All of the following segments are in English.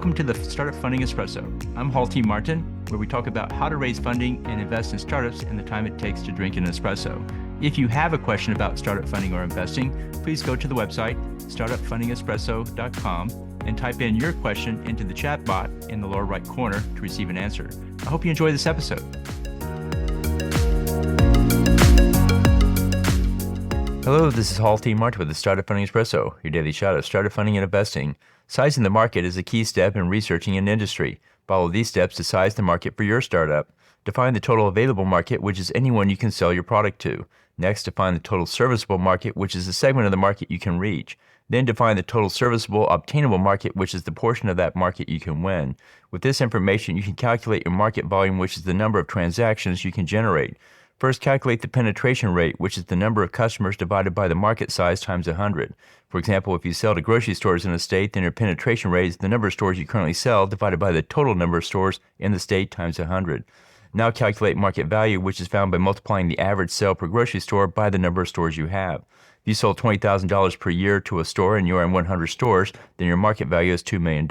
Welcome to the Startup Funding Espresso. I'm Hall T. Martin, where we talk about how to raise funding and invest in startups and the time it takes to drink an espresso. If you have a question about startup funding or investing, please go to the website, startupfundingespresso.com, and type in your question into the chat bot in the lower right corner to receive an answer. I hope you enjoy this episode. Hello, this is Hall T. Martin with the Startup Funding Espresso, your daily shot of startup funding and investing. Sizing the market is a key step in researching an industry. Follow these steps to size the market for your startup. Define the total available market, which is anyone you can sell your product to. Next, define the total serviceable market, which is the segment of the market you can reach. Then define the total serviceable obtainable market, which is the portion of that market you can win. With this information, you can calculate your market volume, which is the number of transactions you can generate. First, calculate the penetration rate, which is the number of customers divided by the market size times 100. For example, if you sell to grocery stores in a state, then your penetration rate is the number of stores you currently sell divided by the total number of stores in the state times 100. Now calculate market value, which is found by multiplying the average sale per grocery store by the number of stores you have. If you sold $20,000 per year to a store and you are in 100 stores, then your market value is $2 million.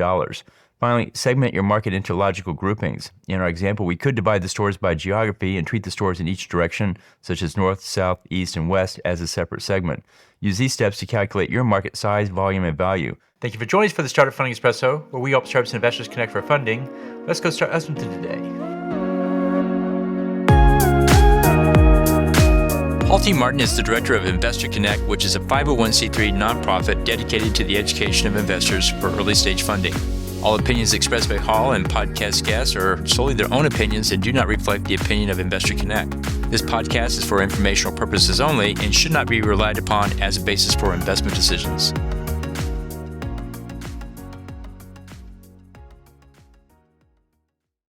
Finally, segment your market into logical groupings. In our example, we could divide the stores by geography and treat the stores in each direction, such as north, south, east, and west, as a separate segment. Use these steps to calculate your market size, volume, and value. Thank you for joining us for the Startup Funding Espresso, where we help startups and investors connect for funding. Let's go start listening to today. Hall T. Martin is the director of Investor Connect, which is a 501c3 nonprofit dedicated to the education of investors for early-stage funding. All opinions expressed by Hall and podcast guests are solely their own opinions and do not reflect the opinion of Investor Connect. This podcast is for informational purposes only and should not be relied upon as a basis for investment decisions.